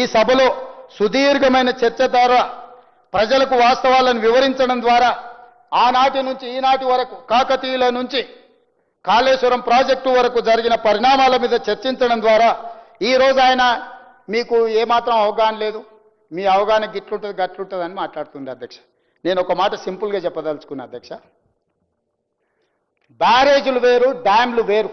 ఈ సభలో సుదీర్ఘమైన చర్చ ద్వారా ప్రజలకు వాస్తవాలను వివరించడం ద్వారా ఆనాటి నుంచి ఈనాటి వరకు కాకతీయుల నుంచి కాళేశ్వరం ప్రాజెక్టు వరకు జరిగిన పరిణామాల మీద చర్చించడం ద్వారా ఈరోజు ఆయన మీకు ఏమాత్రం అవగాహన లేదు, మీ అవగాహన గిట్లుంటుంది గట్లుంటుంది అని మాట్లాడుతుంది అధ్యక్ష. నేను ఒక మాట సింపుల్గా చెప్పదలుచుకున్నా అధ్యక్ష. బ్యారేజీలు వేరు, డ్యామ్లు వేరు.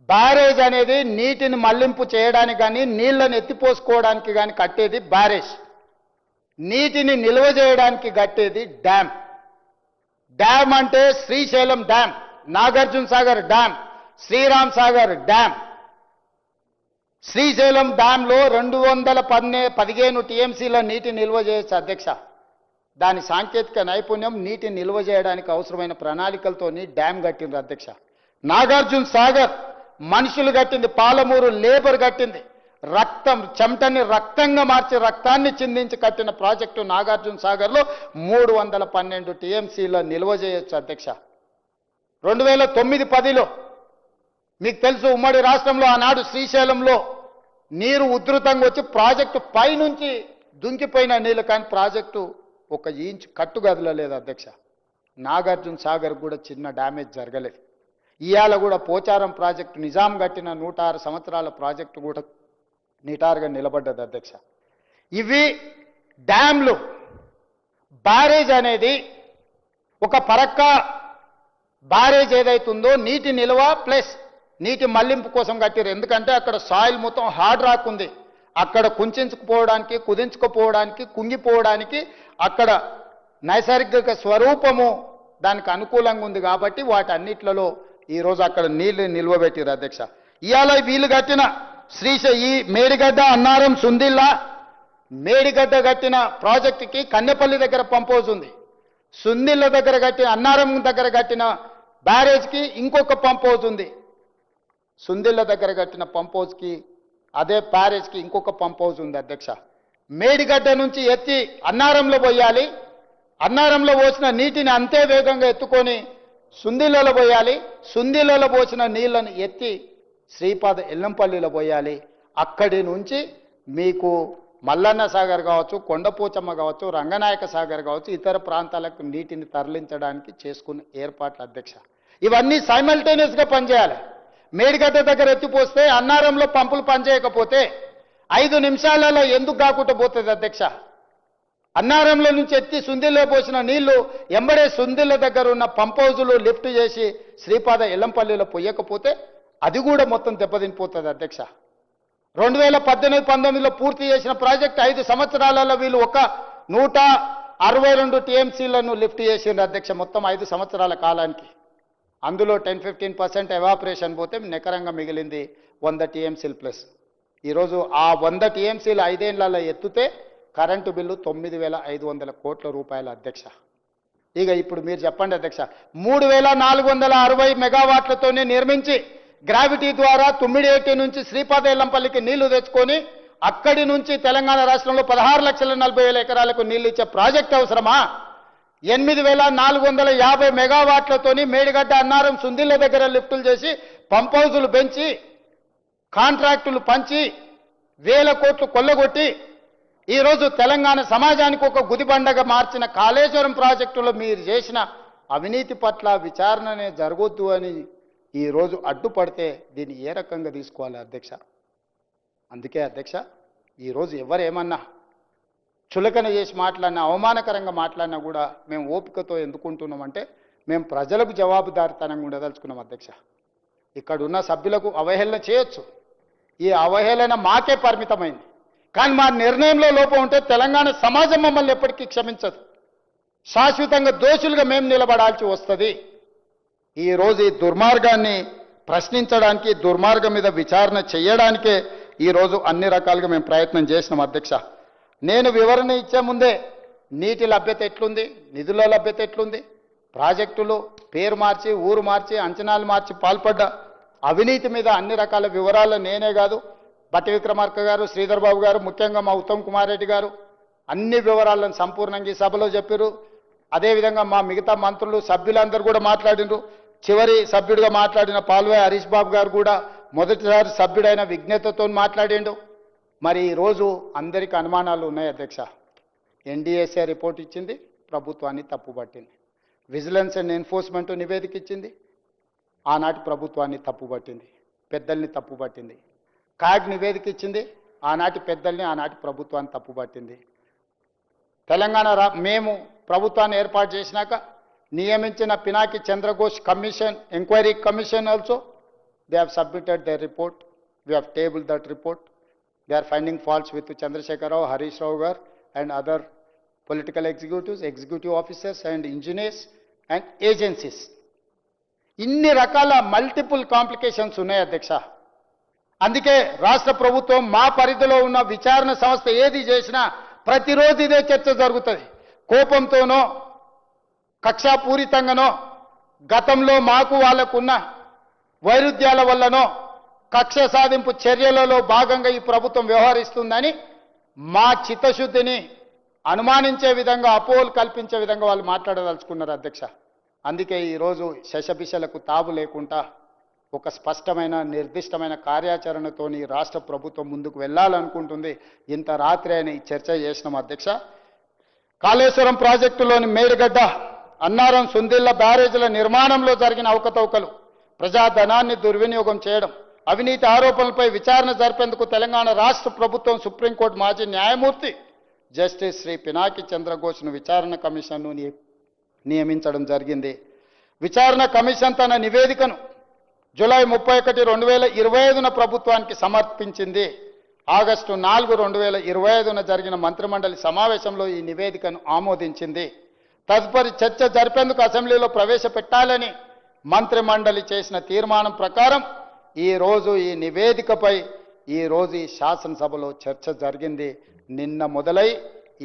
బ్యారేజ్ అనేది నీటిని మళ్లింపు చేయడానికి కానీ నీళ్లను ఎత్తిపోసుకోవడానికి కానీ కట్టేది బ్యారేజ్. నీటిని నిల్వ చేయడానికి కట్టేది డ్యామ్. డ్యామ్ అంటే Srisailam dam, Nagarjuna Sagar dam, Sriram Sagar dam. Srisailam డ్యాంలో 215 టీఎంసీల నీటి నిల్వ చేయొచ్చు అధ్యక్ష. దాని సాంకేతిక నైపుణ్యం నీటి నిల్వ చేయడానికి అవసరమైన ప్రణాళికలతోని డ్యామ్ కట్టింది అధ్యక్ష. నాగార్జున సాగర్ మనుషులు కట్టింది, పాలమూరు లేబర్ కట్టింది, రక్తం చెమటని రక్తంగా మార్చి రక్తాన్ని చిందించి కట్టిన ప్రాజెక్టు నాగార్జున సాగర్లో 312 టీఎంసీల నిల్వ చేయొచ్చు అధ్యక్ష. 2009-10లో మీకు తెలుసు, ఉమ్మడి రాష్ట్రంలో ఆనాడు శ్రీశైలంలో నీరు ఉధృతంగా వచ్చి ప్రాజెక్టు పైనుంచి దుంకిపోయిన నీళ్ళు, కానీ ప్రాజెక్టు 1 ఇంచు కట్టు కదలలేదు అధ్యక్ష. నాగార్జున సాగర్ కూడా చిన్న డ్యామేజ్ జరగలేదు. ఇవాళ కూడా పోచారం ప్రాజెక్టు నిజాం కట్టిన 106 సంవత్సరాల ప్రాజెక్టు కూడా నిటారుగా నిలబడ్డది అధ్యక్ష. ఇవి డ్యామ్లు. బ్యారేజ్ అనేది ఒక పరక్క బ్యారేజ్ ఏదైతుందో నీటి నిల్వ ప్లస్ నీటి మళ్లింపు కోసం కట్టారు. ఎందుకంటే అక్కడ సాయిల్ మొత్తం హార్డ్ రాక్ ఉంది, అక్కడ కుంచుకుపోవడానికి, కుదించుకుపోవడానికి, కుంగిపోవడానికి అక్కడ నైసర్గిక స్వరూపము దానికి అనుకూలంగా ఉంది. కాబట్టి వాటన్నిట్లలో ఈరోజు అక్కడ నీళ్లు నిల్వ పెట్టారు అధ్యక్ష. ఇవాళ వీళ్ళు కట్టిన ఈ మేడిగడ్డ, అన్నారం, సుందిల్లా, మేడిగడ్డ కట్టిన ప్రాజెక్టుకి కన్నెపల్లి దగ్గర పంప్ ఉంది. సుందిళ్ళ దగ్గర కట్టిన, అన్నారం దగ్గర కట్టిన బ్యారేజ్కి ఇంకొక పంప్ హౌస్ ఉంది. సుందిళ్ళ దగ్గర కట్టిన పంప్ హౌస్కి, అదే బ్యారేజ్కి ఇంకొక పంప్ హౌస్ ఉంది అధ్యక్ష. మేడిగడ్డ నుంచి ఎత్తి అన్నారంలో పోయాలి, అన్నారంలో పోసిన నీటిని అంతే వేగంగా ఎత్తుకొని సుందిళ్ళలో పోయాలి, సుందిళ్ళలో పోసిన నీళ్లను ఎత్తి శ్రీపాద ఎల్లంపల్లిలో పోయాలి. అక్కడి నుంచి మీకు మల్లన్న సాగర్ కావచ్చు, కొండపోచమ్మ కావచ్చు, రంగనాయక సాగర్ కావచ్చు, ఇతర ప్రాంతాలకు నీటిని తరలించడానికి చేసుకున్న ఏర్పాట్లు అధ్యక్ష. ఇవన్నీ సైమల్టేనియస్గా పనిచేయాలి. మేడిగడ్డ దగ్గర ఎత్తిపోస్తే అన్నారంలో పంపులు పనిచేయకపోతే 5 నిమిషాలలో ఎందుకు కాకుండా పోతుంది అధ్యక్ష? అన్నారంలో నుంచి ఎత్తి సుందిల్లో పోసిన నీళ్లు ఎంబడే సుందిళ్ళ దగ్గర ఉన్న పంప్ హౌజులు లిఫ్ట్ చేసి శ్రీపాద ఎల్లంపల్లిలో పోయకపోతే అది కూడా మొత్తం దెబ్బతినిపోతుంది అధ్యక్ష. 2018-19లో పూర్తి చేసిన ప్రాజెక్ట్ 5 సంవత్సరాలలో వీళ్ళు 162 టీఎంసీలను లిఫ్ట్ చేసిండ్రు అధ్యక్ష, మొత్తం 5 సంవత్సరాల కాలానికి. అందులో 10-15% ఎవాపరేషన్ పోతే నికరంగా మిగిలింది 100 టీఎంసీలు ప్లస్. ఈరోజు ఆ 100 టీఎంసీలు 5 ఏళ్లలో ఎత్తుతే కరెంటు బిల్లు 9,500 కోట్ల రూపాయల అధ్యక్ష. ఇక ఇప్పుడు మీరు చెప్పండి అధ్యక్ష, 3,460 మెగావాట్లతోనే నిర్మించి గ్రావిటీ ద్వారా తుమ్మిడిఏటి నుంచి శ్రీపాద ఎల్లంపల్లికి నీళ్లు తెచ్చుకొని అక్కడి నుంచి తెలంగాణ రాష్ట్రంలో 16,40,000 ఎకరాలకు నీళ్లు ఇచ్చే ప్రాజెక్ట్ అవసరమా? 8,450 మెగావాట్లతోని మేడిగడ్డ, అన్నారం, సుందిళ్ళ దగ్గర లిఫ్టులు చేసి పంప్ హౌజులు పెంచి కాంట్రాక్టులు పంచి 1,000 కోట్లు కొల్లగొట్టి ఈరోజు తెలంగాణ సమాజానికి ఒక గుదిబండగా మార్చిన కాళేశ్వరం ప్రాజెక్టులో మీరు చేసిన అవినీతి పట్ల విచారణనే జరగొద్దు అని ఈరోజు అడ్డుపడితే దీన్ని ఏ రకంగా తీసుకోవాలి అధ్యక్ష? అందుకే అధ్యక్ష, ఈరోజు ఎవరేమన్నా చులకన చేసి మాట్లాడినా, అవమానకరంగా మాట్లాడినా కూడా మేము ఓపికతో ఎందుకుంటున్నామంటే మేము ప్రజలకు జవాబుదారితనంగా ఉండదలుచుకున్నాం అధ్యక్ష. ఇక్కడ ఉన్న సభ్యులకు అవహేళన చేయొచ్చు, ఈ అవహేళన మాకే పరిమితమైంది. కానీ మా నిర్ణయంలో లోపం ఉంటే తెలంగాణ సమాజం మమ్మల్ని ఎప్పటికీ క్షమించదు. శాశ్వతంగా దోషులుగా మేము నిలబడాల్సి వస్తుంది. ఈరోజు ఈ దుర్మార్గాన్ని ప్రశ్నించడానికి, దుర్మార్గం మీద విచారణ చేయడానికే ఈరోజు అన్ని రకాలుగా మేము ప్రయత్నం చేసినాం అధ్యక్ష. నేను వివరణ ఇచ్చే ముందే నీటి లభ్యత ఎట్లుంది, నిధుల లభ్యత ఎట్లుంది, ప్రాజెక్టులు పేరు మార్చి, ఊరు మార్చి, అంచనాలు మార్చి పాల్పడ్డ అవినీతి మీద అన్ని రకాల వివరాలు నేనే కాదు, బట్టి విక్రమార్క గారు, శ్రీధర్ బాబు గారు, ముఖ్యంగా మా ఉత్తమ్ కుమార్ రెడ్డి గారు అన్ని వివరాలను సంపూర్ణంగా ఈ సభలో చెప్పారు. అదేవిధంగా మా మిగతా మంత్రులు, సభ్యులందరూ కూడా మాట్లాడినారు. చివరి సభ్యుడిగా మాట్లాడిన పాల్వాయి హరీష్ బాబు గారు కూడా మొదటిసారి సభ్యుడైన విజ్ఞతతో మాట్లాడిండు. మరి ఈరోజు అందరికీ అనుమానాలు ఉన్నాయి అధ్యక్ష. ఎన్డీఏసీ రిపోర్ట్ ఇచ్చింది, ప్రభుత్వాన్ని తప్పుపట్టింది. విజిలెన్స్ అండ్ ఎన్ఫోర్స్మెంట్ నివేదిక ఇచ్చింది, ఆనాటి ప్రభుత్వాన్ని తప్పుపట్టింది, పెద్దల్ని తప్పుపట్టింది. కాగ్ నివేదిక ఇచ్చింది, ఆనాటి పెద్దల్ని ఆనాటి ప్రభుత్వాన్ని తప్పుపట్టింది. తెలంగాణ మేము ప్రభుత్వాన్ని ఏర్పాటు చేసినాక నియమించిన Pinaki Chandra Ghose commission, enquiry commission also they have submitted their report. We have tabled that report. They are finding faults with Chandrasekhar Rao, Harish Rao gar and other political executives, executive officers and engineers and agencies. ఇన్ని రకాల multiple complications ఉన్నాయి అధ్యక్ష. అందుకే రాష్ట్ర ప్రభుత్వం మా పరిధిలో ఉన్న విచారణ సంస్థ ఏది చేసినా ప్రతిరోజు ఇదే చర్చ జరుగుతుంది. కోపంతోనో కక్షాపూరితంగానో గతంలో మాకు వాళ్లకున్న వైరుధ్యాల వల్లనో కక్ష సాధింపు చర్యలలో భాగంగా ఈ ప్రభుత్వం వ్యవహరిస్తుందని మా చిత్తశుద్ధిని అనుమానించే విధంగా, అపోహలు కల్పించే విధంగా వాళ్ళు మాట్లాడదలుచుకున్నారు అధ్యక్ష. అందుకే ఈరోజు శశభిషలకు తావు లేకుండా ఒక స్పష్టమైన నిర్దిష్టమైన కార్యాచరణతోని రాష్ట్ర ప్రభుత్వం ముందుకు వెళ్ళాలనుకుంటుంది. ఇంత రాత్రి అయిన ఈ చర్చ చేసినాం అధ్యక్ష. కాళేశ్వరం ప్రాజెక్టులోని మేడిగడ్డ, అన్నారం, సుందిళ్ల బ్యారేజీల నిర్మాణంలో జరిగిన అవకతవకలు, ప్రజాధనాన్ని దుర్వినియోగం చేయడం, అవినీతి ఆరోపణలపై విచారణ జరిపేందుకు తెలంగాణ రాష్ట్ర ప్రభుత్వం సుప్రీంకోర్టు మాజీ న్యాయమూర్తి జస్టిస్ శ్రీ పినాకి చంద్రఘోష్ను విచారణ కమిషన్ను నియమించడం జరిగింది. విచారణ కమిషన్ తన నివేదికను జూలై 31, 2025న ప్రభుత్వానికి సమర్పించింది. ఆగస్టు 4, 2025న జరిగిన మంత్రిమండలి సమావేశంలో ఈ నివేదికను ఆమోదించింది. తదుపరి చర్చ జరిపేందుకు అసెంబ్లీలో ప్రవేశపెట్టాలని మంత్రిమండలి చేసిన తీర్మానం ప్రకారం ఈరోజు ఈ నివేదికపై ఈరోజు ఈ శాసనసభలో చర్చ జరిగింది. నిన్న మొదలై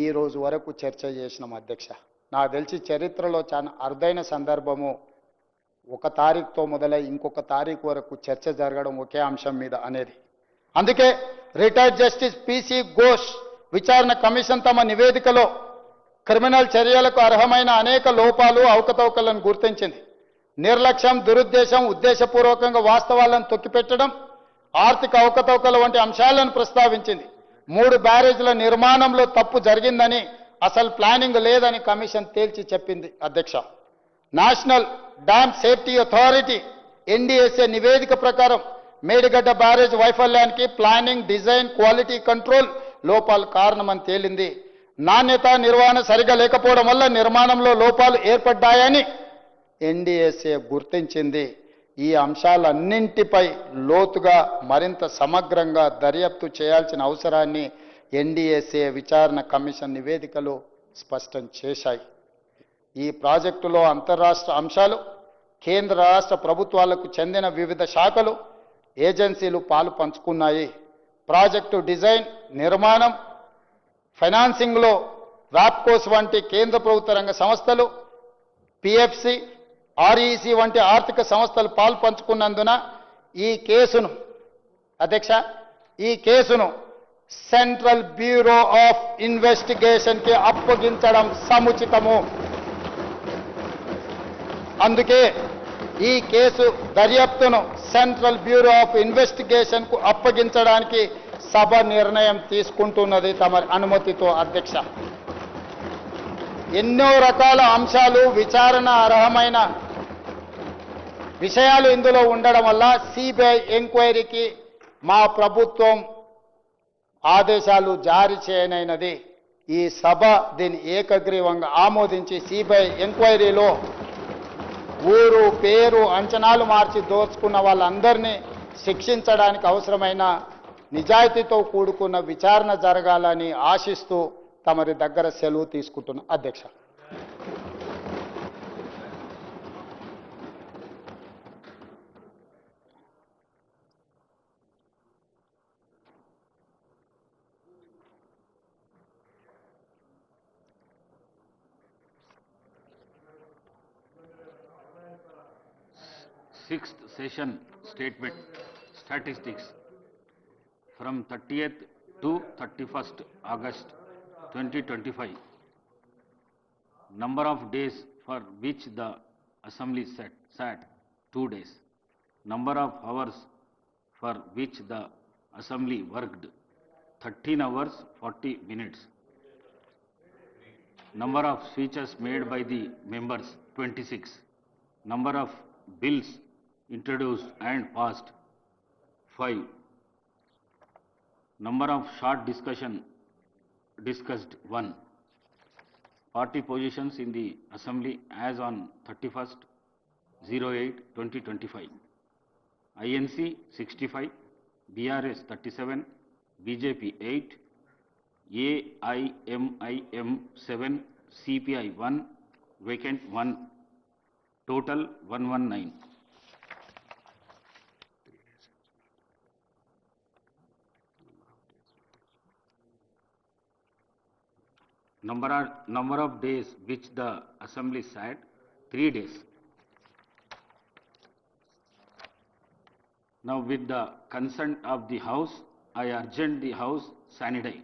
ఈరోజు వరకు చర్చ చేసినాం అధ్యక్ష. నాకు తెలిసి చరిత్రలో చాలా అరుదైన సందర్భము, 1 తారీఖుతో మొదలై ఇంకొక తారీఖు వరకు చర్చ జరగడం ఒకే అంశం మీద అనేది. అందుకే రిటైర్డ్ జస్టిస్ పిసి ఘోష్ విచారణ కమిషన్ తమ నివేదికలో క్రిమినల్ చర్యలకు అర్హమైన అనేక లోపాలు, అవకతవకలను గుర్తించింది. నిర్లక్ష్యం, దురుద్దేశం, ఉద్దేశపూర్వకంగా వాస్తవాలను తొక్కిపెట్టడం, ఆర్థిక అవకతవకల వంటి అంశాలను ప్రస్తావించింది. 3 బ్యారేజీల నిర్మాణంలో తప్పు జరిగిందని, అసలు ప్లానింగ్ లేదని కమిషన్ తేల్చి చెప్పింది అధ్యక్ష. National dam safety authority NDAC నివేదిక ప్రకారం మేడిగడ్డ బ్యారేజ్ వైఫల్యానికి ప్లానింగ్, డిజైన్, క్వాలిటీ కంట్రోల్ లోపాలు కారణమని తేలింది. నాణ్యత, నిర్వహణ సరిగా లేకపోవడం వల్ల నిర్మాణంలో లోపాలు ఏర్పడ్డాయని ఎన్డీఏసీ గుర్తించింది. ఈ అంశాలన్నింటిపై లోతుగా మరింత సమగ్రంగా దర్యాప్తు చేయాల్సిన అవసరాన్ని ఎన్డీఏసీ విచారణ కమిషన్ నివేదికలు స్పష్టం చేశాయి. ఈ ప్రాజెక్టులో అంతర్రాష్ట్ర అంశాలు, కేంద్ర రాష్ట్ర ప్రభుత్వాలకు చెందిన వివిధ శాఖలు, ఏజెన్సీలు పాలు పంచుకున్నాయి. ప్రాజెక్టు డిజైన్, నిర్మాణం, ఫైనాన్సింగ్లో వ్యాప్కోస్ వంటి కేంద్ర ప్రభుత్వ రంగ సంస్థలు, పిఎఫ్సి, ఆర్ఈసి వంటి ఆర్థిక సంస్థలు పాలు పంచుకున్నందున ఈ కేసును అధ్యక్ష, ఈ కేసును సెంట్రల్ బ్యూరో ఆఫ్ ఇన్వెస్టిగేషన్కి అప్పగించడం సముచితము. అందుకే ఈ కేసు దర్యాప్తును సెంట్రల్ బ్యూరో ఆఫ్ ఇన్వెస్టిగేషన్కు అప్పగించడానికి సభ నిర్ణయం తీసుకుంటున్నది తమ అనుమతితో అధ్యక్ష. ఎన్నో రకాల అంశాలు, విచారణ అర్హమైన విషయాలు ఇందులో ఉండడం వల్ల సిబిఐ ఎంక్వైరీకి మా ప్రభుత్వం ఆదేశాలు జారీ చేయనైనది. ఈ సభ దీన్ని ఏకగ్రీవంగా ఆమోదించి సిబిఐ ఎంక్వైరీలో ఊరు, పేరు, అంచనాలు మార్చి దోచుకున్న వాళ్ళందరినీ శిక్షించడానికి అవసరమైన నిజాయితీతో కూడుకున్న విచారణ జరగాలని ఆశిస్తూ తమరి దగ్గర సెలవు తీసుకుంటున్న అధ్యక్ష. Sixth session statement statistics from 30th to 31st August 2025. Number of days for which the assembly sat 2 days. Number of hours for which the assembly worked 13 hours 40 minutes. Number of speeches made by the members 26. Number of bills introduced and passed 5. Number of short discussed 1. Party positions in the assembly as on 31st 08/2025. INC 65, BRS 37, BJP 8, AIMIM 7, CPI 1, vacant 1, total 119. Number of days which the assembly sat, 3 days. Now with the consent of the House, I urgent the House sanitize.